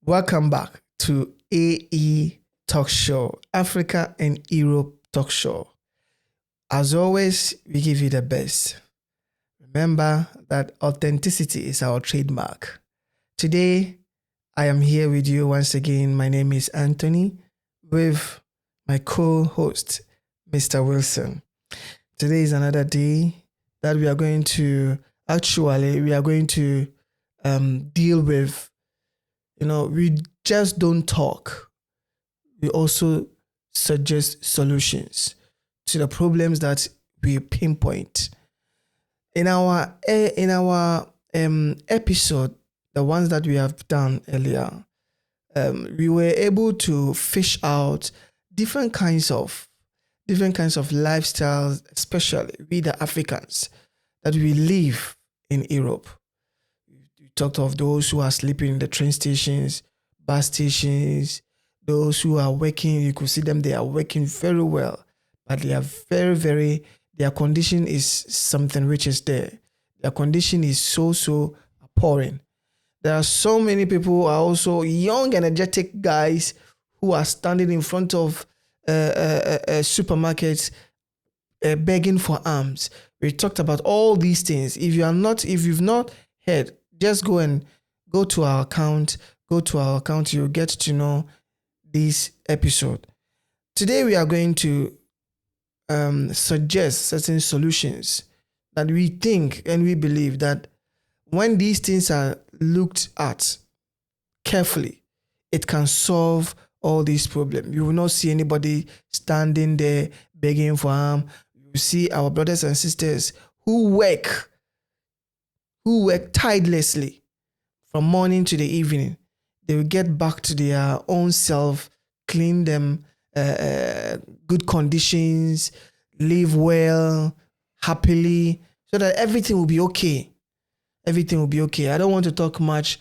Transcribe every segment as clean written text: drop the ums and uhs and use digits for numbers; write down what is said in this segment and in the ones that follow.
Welcome back to AE Talk Show, Africa and Europe Talk Show. As always, we give you the best. Remember that authenticity is our trademark. Today, I am here with you once again. My name is Anthony with my co-host, Mr. Wilson. Today is another day that we are going to deal with. We just don't talk. We also suggest solutions to the problems that we pinpoint. In our episode, the ones that we have done earlier, we were able to fish out different kinds of lifestyles, especially we the Africans that we live in Europe. We talked of those who are sleeping in the train stations, bus stations, those who are working. You could see them; they are working very well, but they are their condition is something which is there. Their condition is so appalling. There are so many people who are also young, energetic guys who are standing in front of supermarkets begging for alms. We talked about all these things. If you've not heard, just go to our account. You'll get to know this episode. Today we are going to suggest certain solutions that we think and we believe that when these things are looked at carefully, it can solve all these problems. You will not see anybody standing there begging for harm. You will see our brothers and sisters who work tirelessly from morning to the evening. They will get back to their own self, clean them, good conditions, live well, happily, so that everything will be okay. Everything will be okay. I don't want to talk much,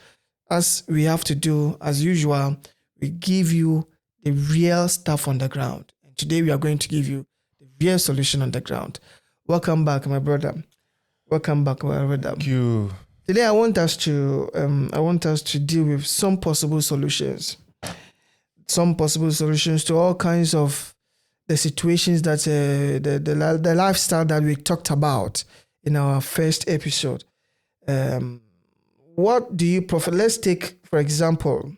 as we have to do, as usual. We give you the real stuff on the ground. And today we are going to give you the real solution on the ground. Welcome back, my brother. Welcome back, my brother. Thank you. Today I want us to deal with some possible solutions. Some possible solutions to all kinds of the situations that the lifestyle that we talked about in our first episode. What do you prefer? Let's take, for example,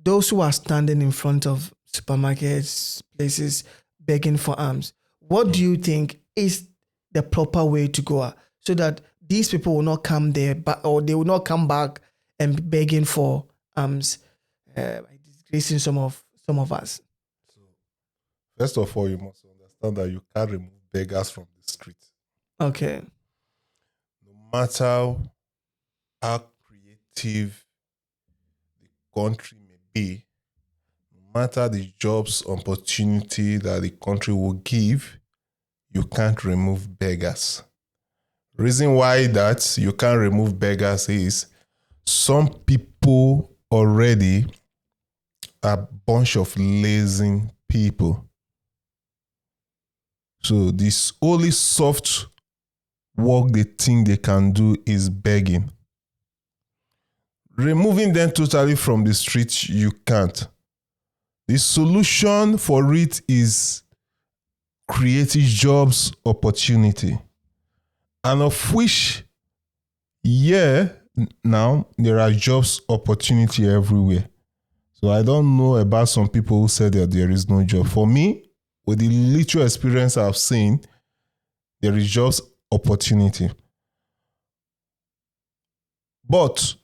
those who are standing in front of supermarkets, places, begging for alms. What do you think is the proper way to go so that these people will not come there, or they will not come back and begging for alms, disgracing some of us? So, first of all, you must understand that you can't remove beggars from the street. Okay. No matter how creative the country may be, no matter the jobs opportunity that the country will give, you can't remove beggars. Reason why that you can't remove beggars is some people already are a bunch of lazy people. So this only soft work they think they can do is begging. Removing them totally from the street, you can't. The solution for it is creating jobs opportunity. And of which, now there are jobs opportunity everywhere. So I don't know about some people who said that there is no job. For me, with the little experience I've seen, there is jobs opportunity. But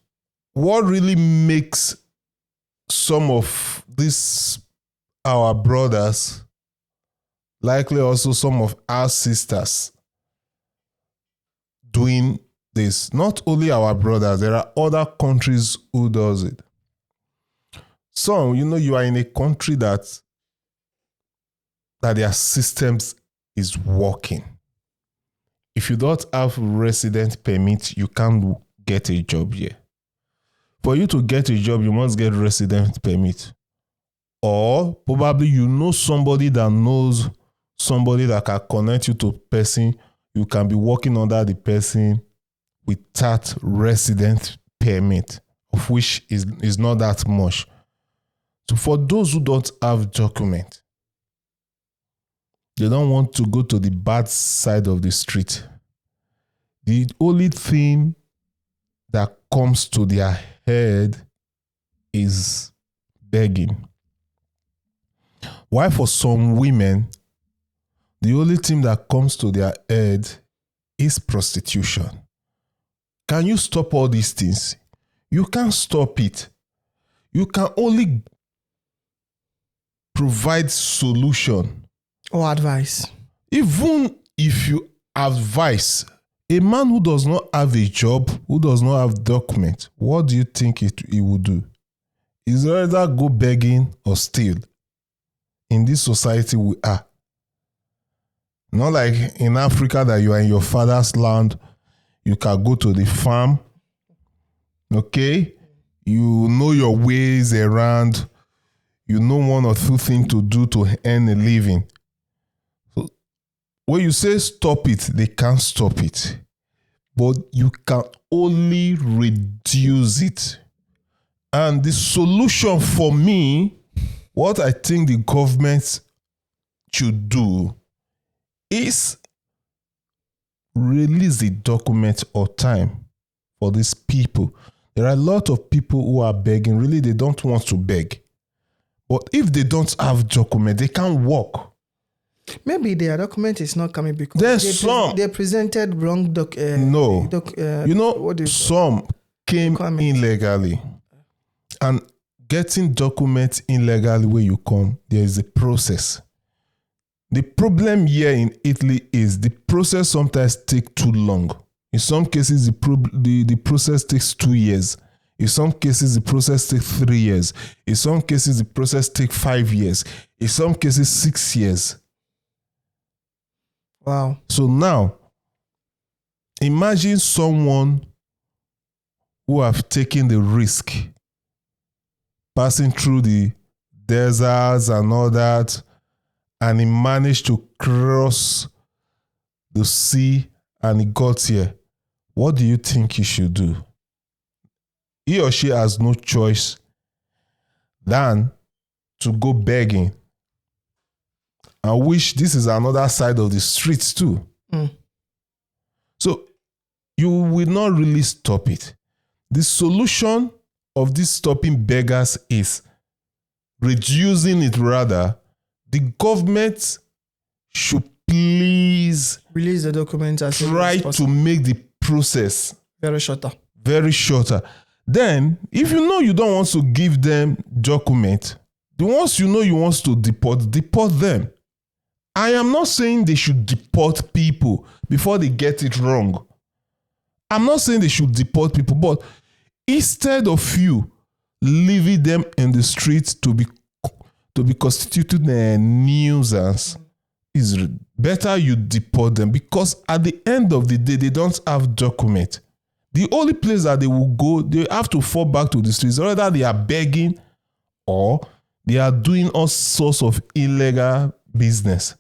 what really makes some of these our brothers, likely also some of our sisters, doing this, not only our brothers, there are other countries who does it. So, you are in a country that their systems is working. If you don't have resident permit, you can't get a job here. For you to get a job, you must get resident permit. Or probably somebody that knows somebody that can connect you to a person. You can be working under the person without resident permit of which is not that much. So for those who don't have document, they don't want to go to the bad side of the street. The only thing that comes to their head is begging. Why for some women, the only thing that comes to their head is prostitution. Can you stop all these things? You can't stop it. You can only provide solution or advice. Even if you advise a man who does not have a job, who does not have document, what do you think he would do? Is either go begging or steal. In this society we are. Not like in Africa that you are in your father's land, you can go to the farm, okay? You know your ways around, you know one or two things to do to earn a living. So when you say stop it, they can't stop it. But you can only reduce it. And the solution for me, what I think the government should do is release the document or time for these people. There are a lot of people who are begging. Really, they don't want to beg. But if they don't have document, they can't work. Maybe their document is not coming because they presented wrong some came illegally. And getting documents illegally where you come, there is a process. The problem here in Italy is the process sometimes takes too long. In some cases, the process takes 2 years. In some cases, the process takes 3 years. In some cases, the process takes 5 years. In some cases, 6 years. Wow. So now, imagine someone who have taken the risk, passing through the deserts and all that, and he managed to cross the sea and he got here. What do you think he should do? He or she has no choice than to go begging. I wish this is another side of the streets too. So you will not really stop it. The solution of this stopping beggars is reducing it rather. The government should please release the documents as try to make the process very shorter. Then, if you know you don't want to give them document, the ones you know you want to deport them. I am not saying they should deport people before they get it wrong. I'm not saying they should deport people, but instead of you leaving them in the streets to be constituted a nuisance, it's better you deport them, because at the end of the day, they don't have document. The only place that they will go, they have to fall back to the streets. Either they are begging or they are doing all sorts of illegal business.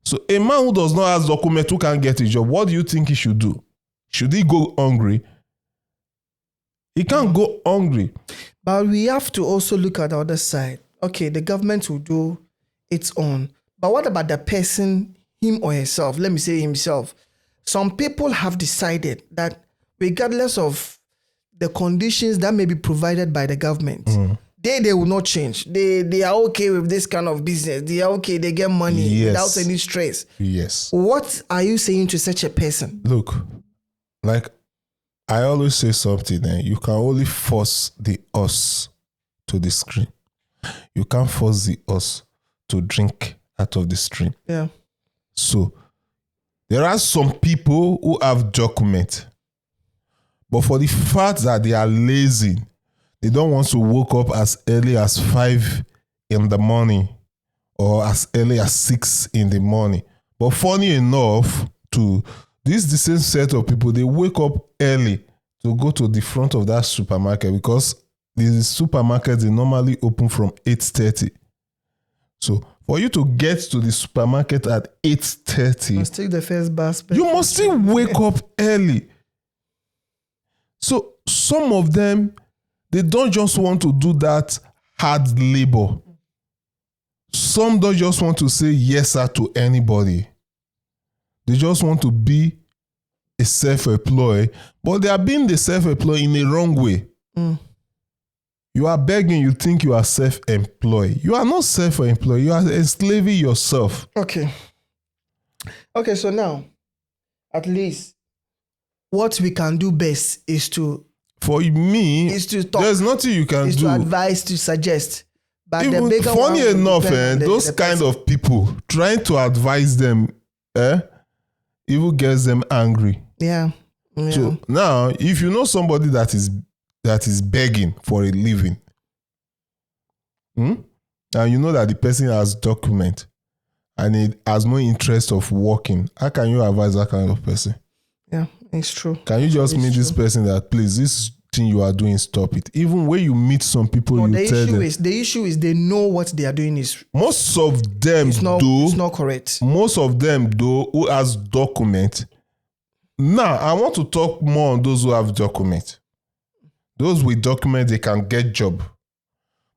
So a man who does not have document, who can't get a job, what do you think he should do? Should he go hungry? He can't go hungry. But we have to also look at the other side. Okay, the government will do its own. But what about the person, him or herself? Let me say himself. Some people have decided that regardless of the conditions that may be provided by the government, they will not change. They are okay with this kind of business. They are okay. They get money without any stress. Yes. What are you saying to such a person? Look, like I always say something, you can only force the us to the stream. You can't force the us to drink out of the stream. Yeah. So there are some people who have document, but for the fact that they are lazy, they don't want to wake up as early as 5 in the morning or as early as 6 in the morning. But funny enough, the same set of people, they wake up early to go to the front of that supermarket, because the supermarkets, they normally open from 8:30. So for you to get to the supermarket at 8:30, must take the first bus. You must still wake up early. So some of them, They don't just want to do that hard labor. Some don't just want to say yes sir to anybody. They just want to be a self-employed, but they are being the self-employed in a wrong way. You are begging, you think you are self-employed. You are not self-employed. You are enslaving yourself. Okay, so now, at least, what we can do best is to... For me, is to talk. There's nothing you can is do. to advise, to suggest. But Even, the bigger funny one enough, the kind person. of people trying to advise them, even gets them angry. Yeah. So now, if you know somebody that is begging for a living, and you know that the person has document and it has no interest of working, how can you advise that kind of person? Yeah, it's true. Can you just meet this person that, please, this thing you are doing, stop it? Even when you meet some people, No, you tell them. the issue is they know what they are doing is... Most of them it's not correct. Most of them, though, who has document. Now, I want to talk more on those who have document. Those with document, they can get job.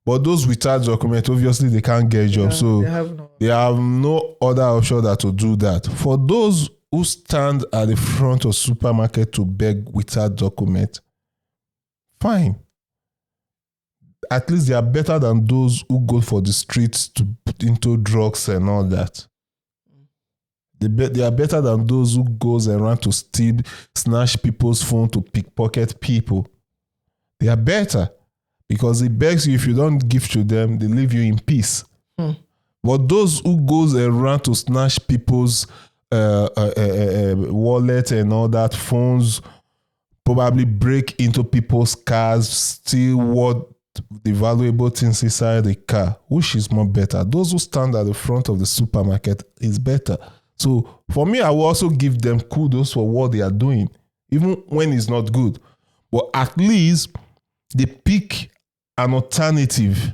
But those without document, obviously, they can't get job. So they have no other option than to do that. For those who stand at the front of supermarket to beg without document, fine. At least they are better than those who go for the streets to put into drugs and all that. They are better than those who goes around to steal, snatch people's phone, to pickpocket people. They are better because it begs you, if you don't give to them, they leave you in peace. But those who goes around to snatch people's wallet and all that, phones, probably break into people's cars, steal what the valuable things inside the car, which is more better. Those who stand at the front of the supermarket is better. So for me, I will also give them kudos for what they are doing, even when it's not good. But at least they pick an alternative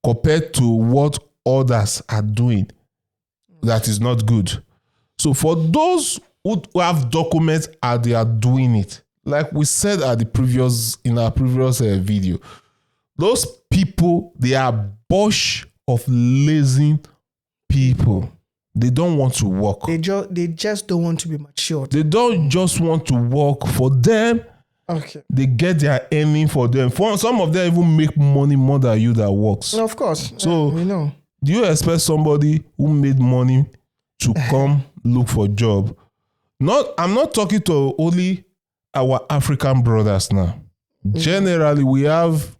compared to what others are doing that is not good. So for those who have documents and they are doing it, like we said in our previous video, those people, they are a bunch of lazy people. They don't want to work. They just don't want to be matured. They don't just want to work for them. Okay. They get their earning for them. For some of them even make money more than you that works. No, of course. So we know. Do you expect somebody who made money to come look for a job? I'm not talking to only our African brothers now. Generally, we have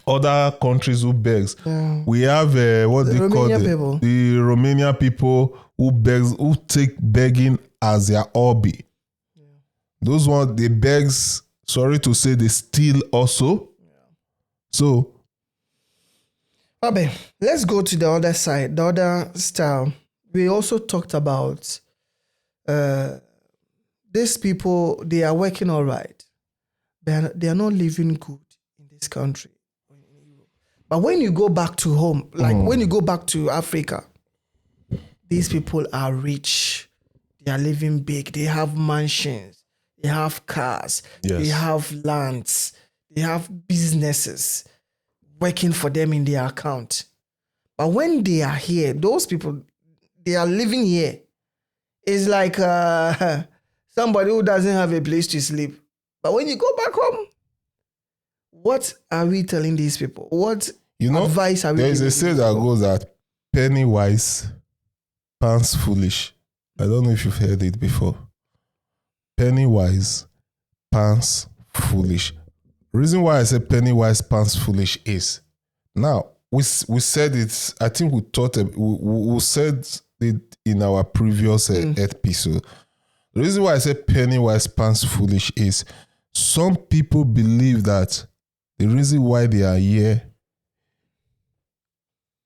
other countries who begs. Yeah. We have what they call the Romanian people who take begging as their hobby. Yeah. Those ones, they begs, sorry to say, they steal also. Yeah. So, Abe, let's go to the other side, the other style. We also talked about these people, they are working all right. They are not living good in this country. But when you go back to home, like when you go back to Africa, these people are rich. They are living big. They have mansions. They have cars. Yes. They have lands. They have businesses working for them in their account. But when they are here, those people, they are living here. It's like somebody who doesn't have a place to sleep. But when you go back home, what are we telling these people? What advice are we giving? There is a saying that goes that penny wise, pounds foolish. I don't know if you've heard it before. Penny wise, pounds foolish. The reason why I say penny wise, pounds foolish is, now we said it. I think we said it in our previous episode. The reason why I say penny wise, pounds foolish is some people believe that the reason why they are here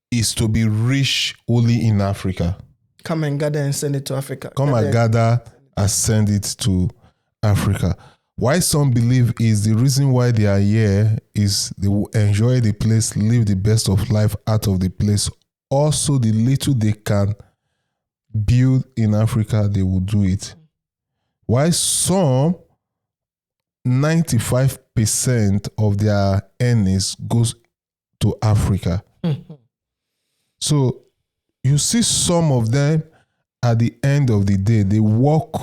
is to be rich only in Africa. Come and gather and send it to Africa. Come and gather and send it to Africa. Why some believe is the reason why they are here is they will enjoy the place, live the best of life out of the place. Also, the little they can build in Africa, they will do it. Why some 95% of their earnings goes to Africa. So you see some of them at the end of the day, they walk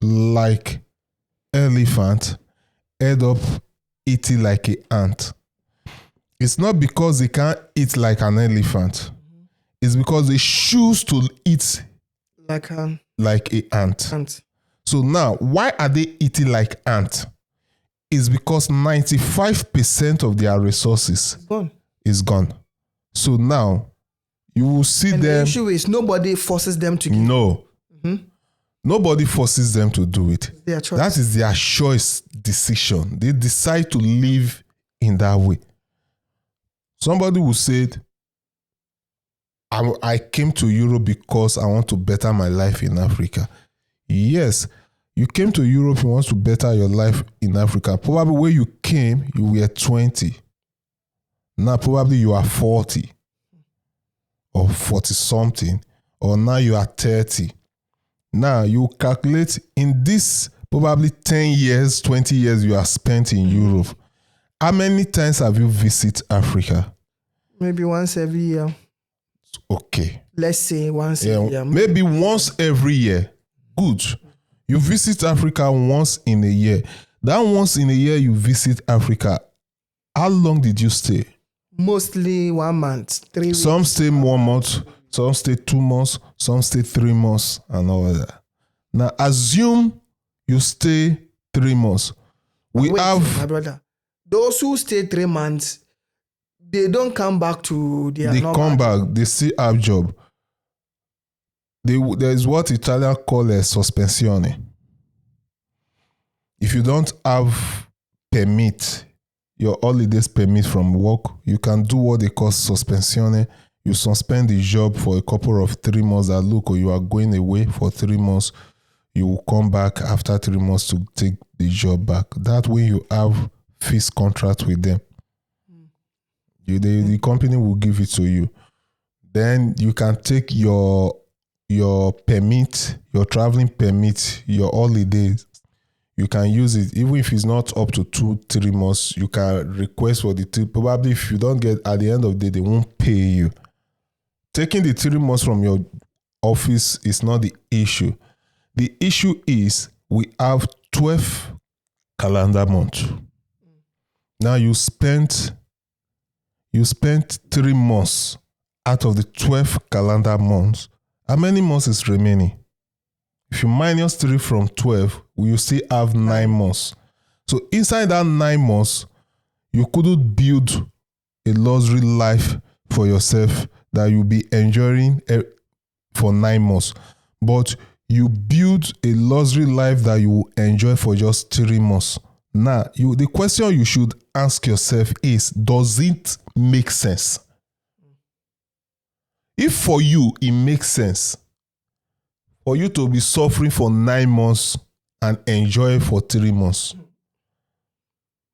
like elephant, head up, eating like an ant. It's not because they can't eat like an elephant. It's because they choose to eat like an ant. So now, why are they eating like ant? It's because 95% of their resources is gone. So now, you will see them. The issue is nobody forces them to give. No. Nobody forces them to do it. Their choice. That is their choice decision. They decide to live in that way. Somebody who said, I came to Europe because I want to better my life in Africa. Yes, you came to Europe, you want to better your life in Africa. Probably when you came, you were 20. Now probably you are 40 or 40 something, or now you are 30. Now you calculate in this probably 10 years, 20 years you are spent in Europe. How many times have you visited Africa? Maybe once every year. Okay. Let's say once a year. Maybe once every year. Good. You visit Africa once in a year. That once in a year you visit Africa, how long did you stay? Mostly 1 month, 3 weeks. Some stay 1 month, some stay 2 months, some stay 3 months, and all of that. Now assume you stay 3 months. Wait, my brother. Those who stay 3 months, they don't come back to their They normal come back, they still have job. There is what Italians call a sospensione. If you don't have permit, your holidays permit from work, you can do what they call sospensione. You suspend the job for a couple of 3 months. That look, or you are going away for 3 months. You will come back after 3 months to take the job back. That way you have fixed contract with them. The company will give it to you. Then you can take your permit, your traveling permit, your holidays. You can use it even if it's not up to 2-3 months. You can request for the trip. Probably if you don't get at the end of the day, they won't pay you. Taking the 3 months from your office is not the issue. The issue is we have 12 calendar months. Now you spent 3 months out of the 12 calendar months. How many months is remaining? If you minus 3 from 12, you still have 9 months. So inside that 9 months, you couldn't build a luxury life for yourself that you'll be enjoying for 9 months. But you build a luxury life that you will enjoy for just 3 months. Now, the question you should ask yourself is, does it make sense? If for you, it makes sense for you to be suffering for 9 months and enjoy for 3 months,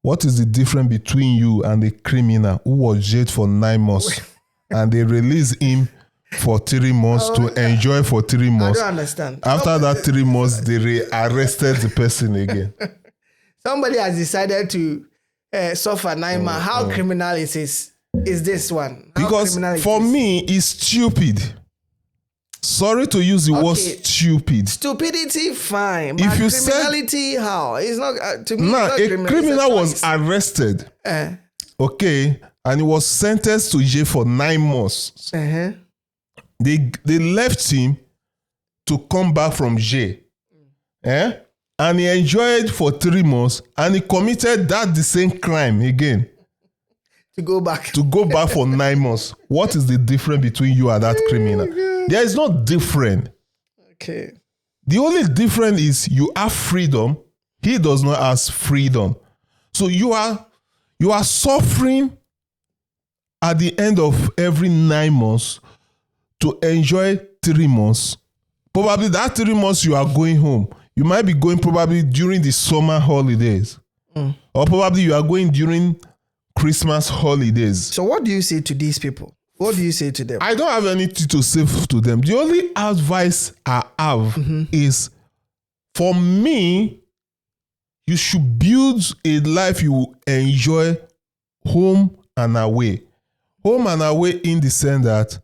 what is the difference between you and the criminal who was jailed for 9 months and they release him for 3 months to enjoy for 3 months? I don't understand. After that 3 months, they arrested the person again. Somebody has decided to suffer 9 months. How criminal is this one? How because for me, it's stupid. Sorry to use the word stupid. Stupidity, fine. But If you criminality, how? It's not to me. Now, it's not a criminal was arrested. Okay, and he was sentenced to jail for 9 months. They left him to come back from jail. And he enjoyed for 3 months, and he committed the same crime again. To go back For 9 months. What is the difference between you and that criminal? There is no difference. Okay. The only difference is you have freedom. He does not have freedom. So you are suffering at the end of every 9 months to enjoy 3 months. Probably that 3 months you are going home. You might be going probably during the summer holidays. Or probably you are going during Christmas holidays. So what do you say to these people? What do you say to them? I don't have anything to say to them. The only advice I have is, for me, you should build a life you will enjoy home and away. Home and away in the sense that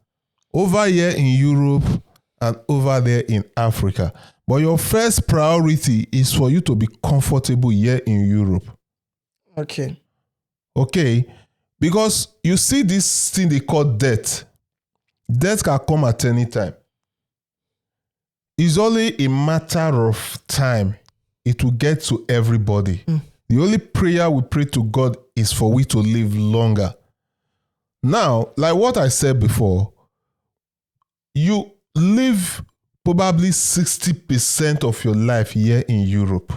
over here in Europe and over there in Africa. But your first priority is for you to be comfortable here in Europe. Okay. Okay? Because you see this thing they call death. Death can come at any time. It's only a matter of time. It will get to everybody. The only prayer we pray to God is for we to live longer. Now, like what I said before, you live probably 60% of your life here in Europe.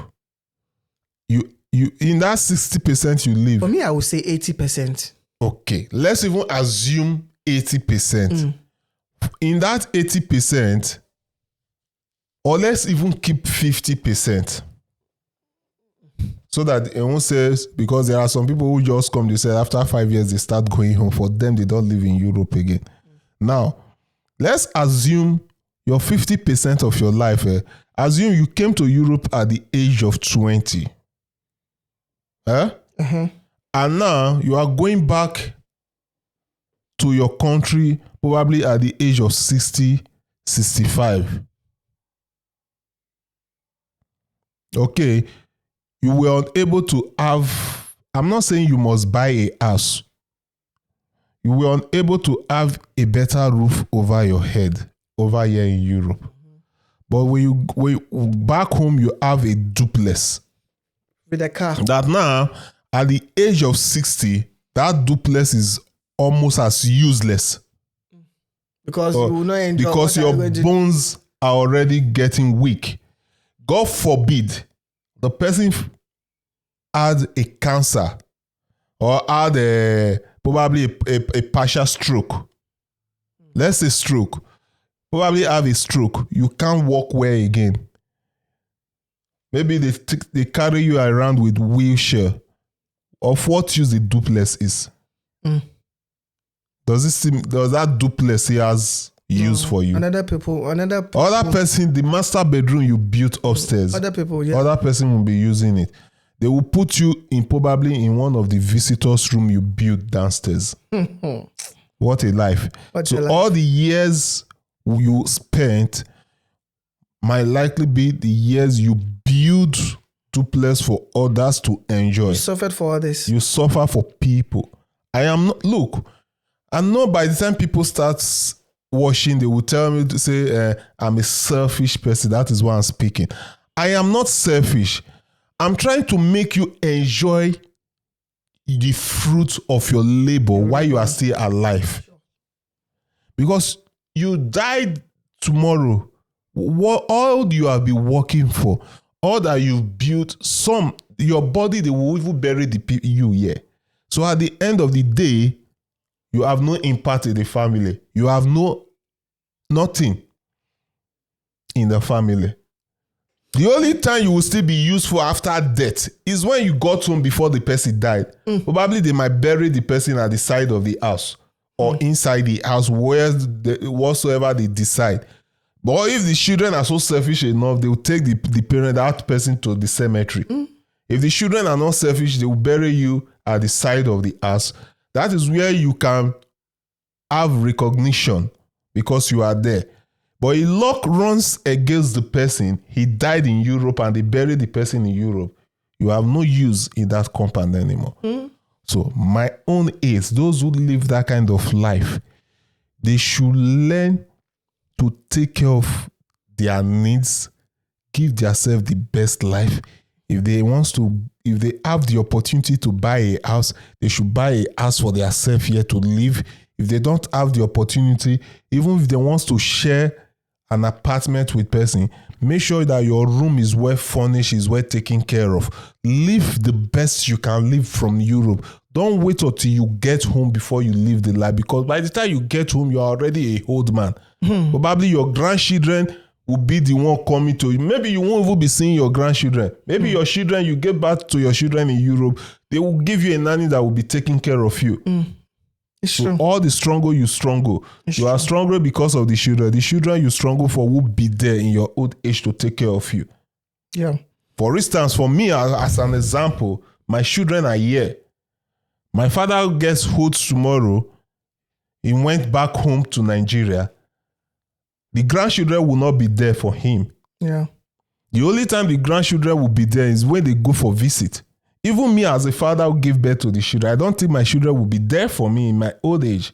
You in that 60% you live. For me, I would say 80%. Okay, let's even assume 80%. In that 80%, or let's even keep 50%. So that it won't say, because there are some people who just come, they say after 5 years, they start going home. For them, they don't live in Europe again. Now, let's assume your 50% of your life. Assume you came to Europe at the age of 20. And now you are going back to your country probably at the age of 60, 65. Okay. You were unable to have, I'm not saying you must buy a house. You were unable to have a better roof over your head over here in Europe. But when you back home, you have a duplex. With a car. That now, at the age of 60, that duplex is almost as useless. Because you will not enjoy. Because your bones are already getting weak. God forbid the person had a cancer or had probably a partial stroke. Let's say stroke. Probably have a stroke. You can't walk well again. Maybe they carry you around with wheelchair. Of what use the duplex is? Does that duplex he has use for you? Other person, the master bedroom you built upstairs. Other people, yeah. Other person will be using it. They will put you in probably in one of the visitors' room you built downstairs. What a life. All the years you spent might likely be the years you build duplex for others to enjoy. You suffered for others. You suffer for people. I know by the time people start watching, they will tell me to say, I'm a selfish person. That is why I'm speaking. I am not selfish. I'm trying to make you enjoy the fruit of your labor while you are still alive. Because you died tomorrow. All you have been working for, all that you've built, your body, they will even bury you here. So at the end of the day, you have no impact in the family. You have nothing in the family. The only time you will still be useful after death is when you got home before the person died. Probably they might bury the person at the side of the house or inside the house, whatsoever they decide. But if the children are so selfish enough, they will take that person to the cemetery. If the children are not selfish, they will bury you at the side of the house. That is where you can have recognition because you are there. But if luck runs against the person, he died in Europe and they buried the person in Europe, you have no use in that compound anymore. So my own is those who live that kind of life, they should learn to take care of their needs, give themselves the best life. If they have the opportunity to buy a house, they should buy a house for themselves here to live. If they don't have the opportunity, even if they want to share an apartment with person, make sure that your room is well furnished, is well taken care of. Live the best you can live from Europe. Don't wait until you get home before you live the life, because by the time you get home, you are already a old man. Probably your grandchildren will be the one coming to you. Maybe you won't even be seeing your grandchildren. Maybe your children, you get back to your children in Europe, they will give you a nanny that will be taking care of you. It's so true. All the struggle you struggle. You are stronger because of the children. The children you struggle for will be there in your old age to take care of you. Yeah. For instance, for me, as an example, my children are here. My father gets hold tomorrow. He went back home to Nigeria. The grandchildren will not be there for him. Yeah. The only time the grandchildren will be there is when they go for visit. Even me as a father who gave birth to the children, I don't think my children will be there for me in my old age.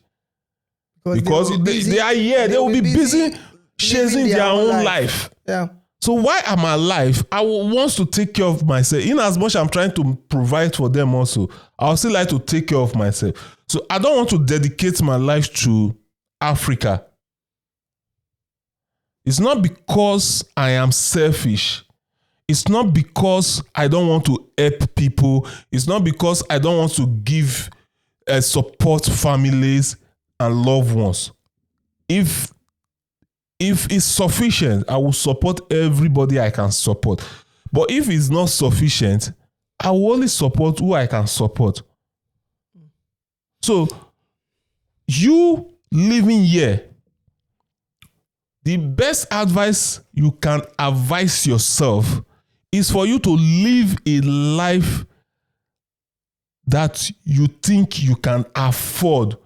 Because they are here. They will be busy chasing their own life. Yeah. So why am I alive? I want to take care of myself. In as much I'm trying to provide for them also, I would still like to take care of myself. So I don't want to dedicate my life to Africa. It's not because I am selfish. It's not because I don't want to help people. It's not because I don't want to give support families and loved ones. If it's sufficient, I will support everybody I can support. But if it's not sufficient, I will only support who I can support. So, you living here, the best advice you can advise yourself is for you to live a life that you think you can afford,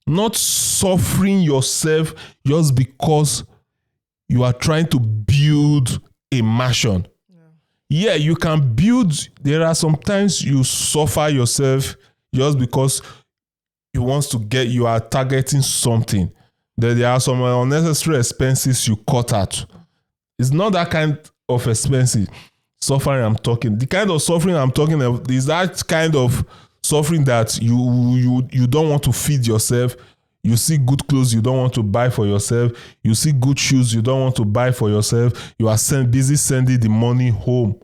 not suffering yourself just because you are trying to build a mansion. Yeah, you can build. There are sometimes you suffer yourself just because you are targeting something. There are some unnecessary expenses you cut out. It's not that kind of expensive suffering I'm talking. The kind of suffering I'm talking about is that kind of suffering that you don't want to feed yourself. You see good clothes you don't want to buy for yourself. You see good shoes you don't want to buy for yourself. You are busy sending the money home.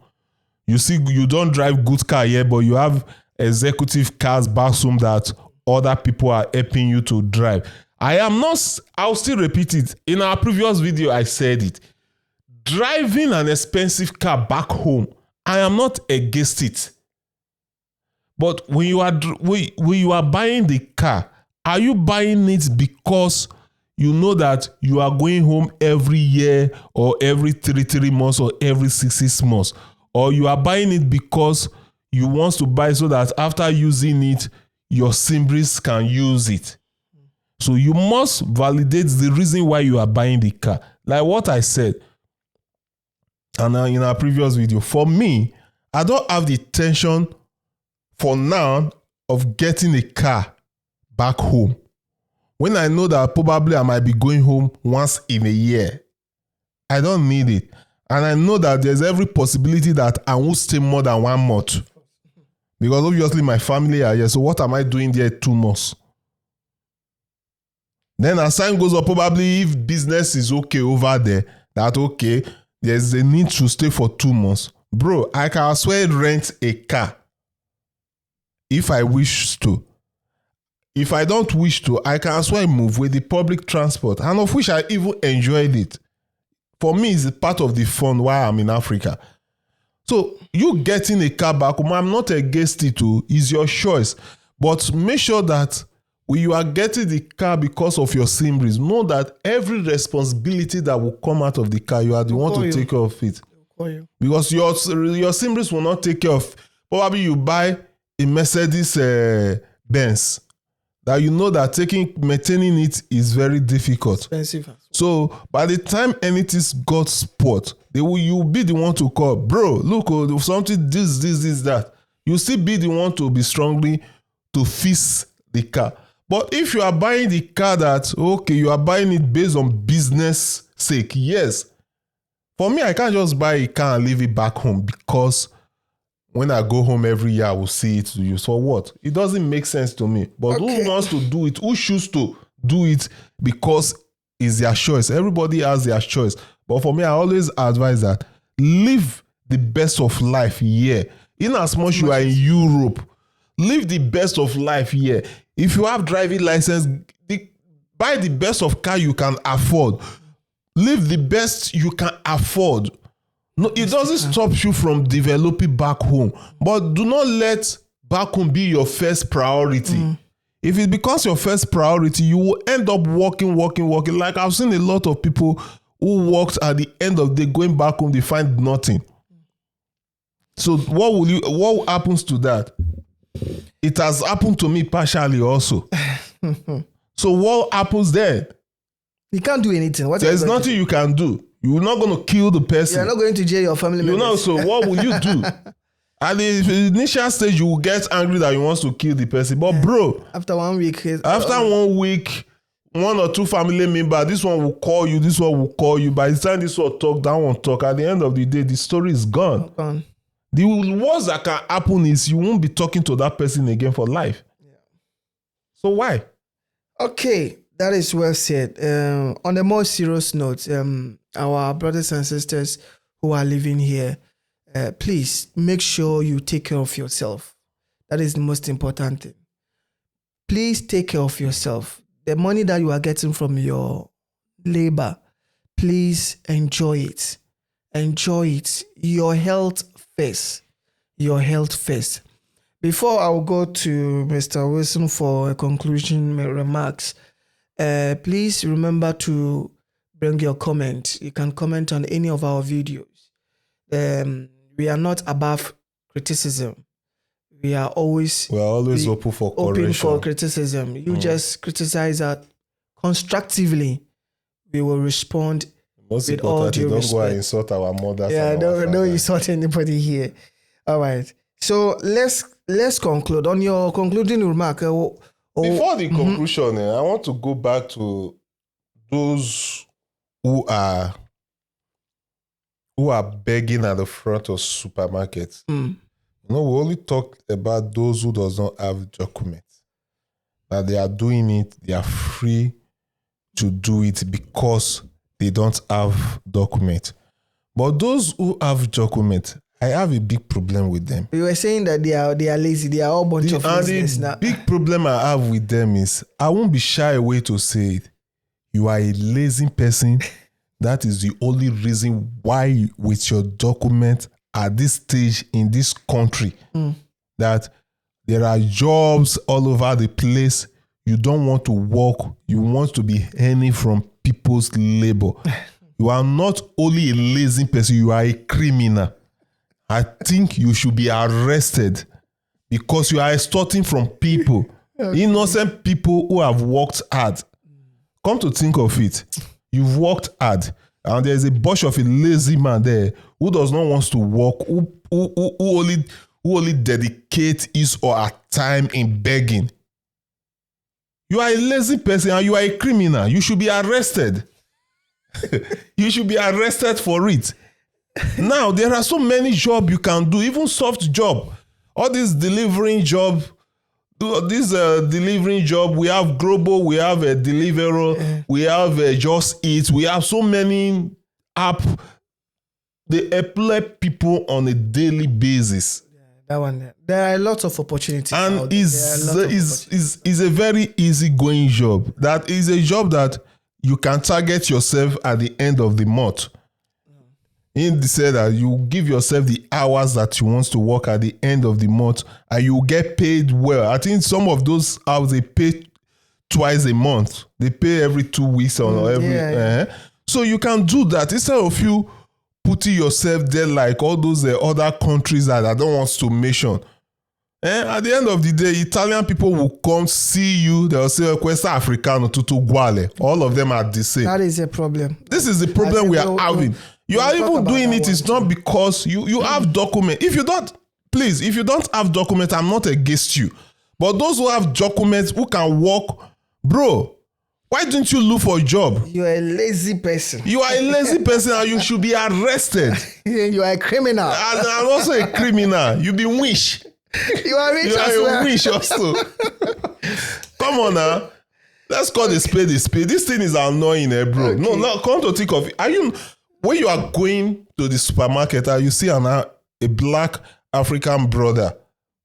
You see you don't drive good car here, but you have executive cars back home that other people are helping you to drive. I'll still repeat it. In our previous video, I said it. Driving an expensive car back home, I am not against it. But when you are buying the car, are you buying it because you know that you are going home every year or every 3 months or every 6 months? Or you are buying it because you want to buy so that after using it, your siblings can use it? So you must validate the reason why you are buying the car. Like what I said, and in our previous video, for me, I don't have the intention for now of getting a car back home when I know that probably I might be going home once in a year. I don't need it. And I know that there's every possibility that I won't stay more than 1 month. Because obviously my family are here. So what am I doing there 2 months? Then as time goes up, probably if business is okay over there, that okay, there's a need to stay for 2 months. Bro, I can as well rent a car if I wish to. If I don't wish to, I can as well move with the public transport, and of which I even enjoyed it. For me, it's part of the fun while I'm in Africa. So you getting a car back home, I'm not against it too. It's your choice. But make sure that when you are getting the car because of your siblings, know that every responsibility that will come out of the car, you are the one to take care of it. Because your siblings will not take care of. Probably you buy a Mercedes Benz that you know that maintaining it is very difficult. Expensive. So by the time anything got spoiled, you'll be the one to call, bro, look, something this, that. You still be the one to be strongly to fix the car. But if you are buying the car that, okay, you are buying it based on business sake, yes. For me, I can't just buy a car and leave it back home because when I go home every year, I will see it to you. So what? It doesn't make sense to me. But Who wants to do it? Who chooses to do it because it's their choice? Everybody has their choice. But for me, I always advise that live the best of life here. In as much you are in Europe, live the best of life here. If you have driving license, buy the best of car you can afford. Live the best you can afford. No, it doesn't stop you from developing back home. But do not let back home be your first priority. If it becomes your first priority, you will end up working. Like I've seen a lot of people who worked at the end of the day going back home, they find nothing. So what happens to that? It has happened to me partially also. So what happens then? You can't do anything. There's nothing you can do. You're not going to kill the person. You're not going to jail your family members. So what will you do? At the initial stage, you will get angry that you want to kill the person. But bro, after 1 week, 1 week, 1 or 2 family members, this one will call you, this one will call you. By the time this one talk, that one talk. At the end of the day, the story is gone. The worst that can happen is you won't be talking to that person again for life. Yeah. So why? Okay, that is well said. On a more serious note, our brothers and sisters who are living here, please make sure you take care of yourself. That is the most important thing. Please take care of yourself. The money that you are getting from your labor, please enjoy it. Enjoy it. Your health first. Your health first. Before I will go to Mr. Wilson for a conclusion remarks, please remember to bring your comment. You can comment on any of our videos. We are not above criticism. We are always open for correction. Open for criticism. You just criticize us constructively. We will respond. Most with all due don't respect. Go and insult our mothers. Yeah, don't insult anybody here. All right. So let's conclude. On your concluding remark. Before the conclusion, I want to go back to those who are begging at the front of supermarkets. We only talk about those who does not have documents. That they are doing it, they are free to do it because they don't have documents. But those who have documents, I have a big problem with them. You were saying that they are lazy. They are all bunch of laziness now. The big problem I have with them is I won't be shy away to say it. You are a lazy person. That is the only reason why with your document at this stage in this country that there are jobs all over the place. You don't want to work. You want to be earning from people's labor. You are not only a lazy person, you are a criminal. I think you should be arrested because you are extorting from people, innocent people who have worked hard. Come to think of it, you've worked hard, and there's a bunch of a lazy man there who does not want to work, who only dedicate his or her time in begging. You are a lazy person and you are a criminal. You should be arrested. You should be arrested for it. Now, there are so many jobs you can do, even soft job. All this delivering job, delivering job, we have Global, we have a Deliveroo, we have Just Eat, we have so many apps. They employ people on a daily basis. That one, there are lots of opportunities. And it's a very easy going job. That is a job that you can target yourself at the end of the month. In the say that you give yourself the hours that you want to work at the end of the month and you get paid well. I think some of those hours they pay twice a month. They pay every 2 weeks or every. So you can do that instead of you putting yourself there like all those other countries that I don't want to mention. At the end of the day, Italian people will come see you. They'll say, Questa Africano tutu guale. All of them are the same. That is a problem. This is the problem we are having. You are even doing it. It's not because you have document. If you don't have document, I'm not against you. But those who have documents, who can work, bro, why don't you look for a job? You are a lazy person. You are a lazy person and you should be arrested. You are a criminal. And I'm also a criminal. You be wish. You are rich as well. well. You are a wish also. Come on now. Let's call the spade a spade. This thing is annoying, bro. Okay. No, come to think of it. When you are going to the supermarket and you see a black African brother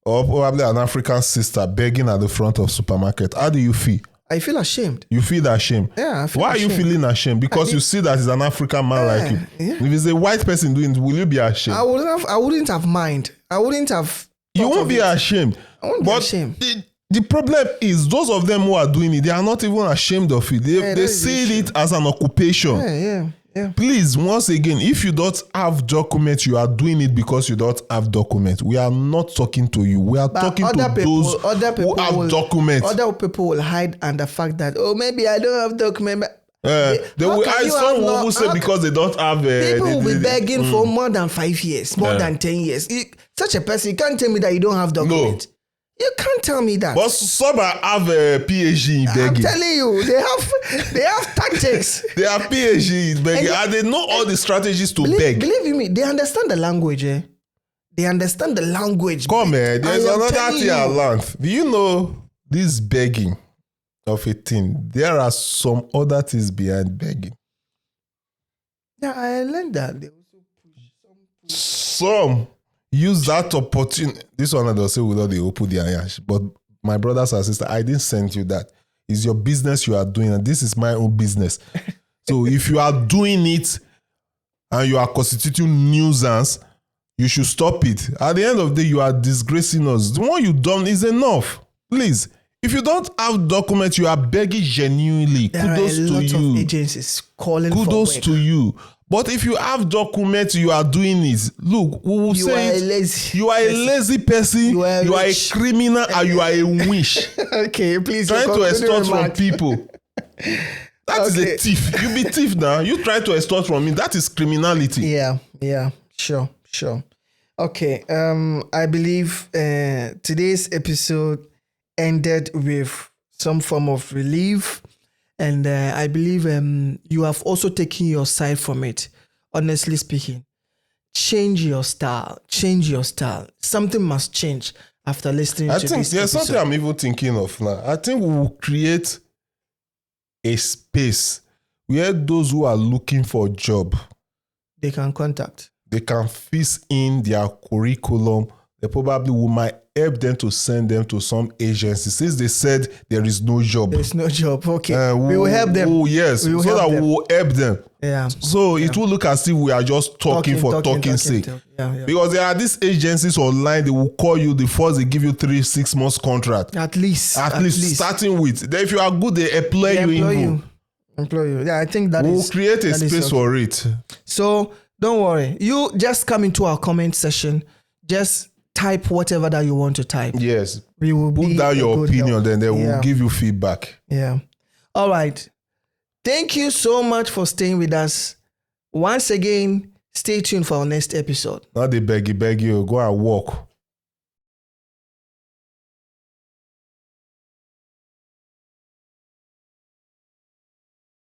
or probably an African sister begging at the front of supermarket, how do you feel? I feel ashamed. You feel ashamed? Yeah, I feel Why ashamed. are you feeling ashamed? Because you see that it's an African man like you. Yeah. If it's a white person doing it, will you be ashamed? I wouldn't have mind. I wouldn't have. You won't be ashamed. I won't be ashamed. The problem is those of them who are doing it, they are not even ashamed of it. They see it as an occupation. Yeah. Yeah. Please, once again, if you don't have documents, you are doing it because you don't have documents. We are not talking to you. We are talking to those who have documents. Other people will hide under the fact that, maybe I don't have documents. They will some will say because they don't have. People will be begging for more than 5 years, more than 10 years. Such a person, you can't tell me that you don't have documents. No. You can't tell me that. But some have a PhD in begging. I'm telling you, they have tactics. They have PhD in begging, and they know all the strategies to beg. Believe me, they understand the language. They understand the language. Come here, there's another thing I learned. Do you know this begging of a thing? There are some other things behind begging. Yeah, I learned that. They also push some use that opportunity. This one I don't say without the open the ayash. But my brothers and sisters, I didn't send you that. It's your business you are doing, and this is my own business. So if you are doing it and you are constituting nuisance, you should stop it. At the end of the day, you are disgracing us. The one you done is enough. Please. If you don't have documents, you are begging genuinely. Kudos to you. There are a lot of agencies calling for work. Kudos to you. But if you have documents, you are doing it. Look, we will say you are a lazy person, you are a criminal, and you are a witch. Okay, please. Trying to extort from people. That is a thief. You be thief now. You try to extort from me. That is criminality. Yeah. Sure. Okay. I believe today's episode ended with some form of relief. And I believe you have also taken your side from it. Honestly speaking, change your style. Something must change after listening to this episode. I think there's something I'm even thinking of now. I think we will create a space where those who are looking for a job, they can contact. They can fit in their curriculum. They probably might help them to send them to some agency. Since they said there is no job. There's no job. Okay. We will help them. Oh, yes. We will help them. Yeah. So it will look as if we are just talking for talking sake. Yeah. Because there are these agencies online, they will call you. The first, they give you 3-6 months contract. At least starting with. Then if you are good, they employ you. Yeah, I think we'll create a space for it. So don't worry. You just come into our comment section. Just type whatever that you want to type. Yes. We will put down your opinion, then they will give you feedback. Yeah. All right. Thank you so much for staying with us. Once again, stay tuned for our next episode. Not the beggy, go and walk.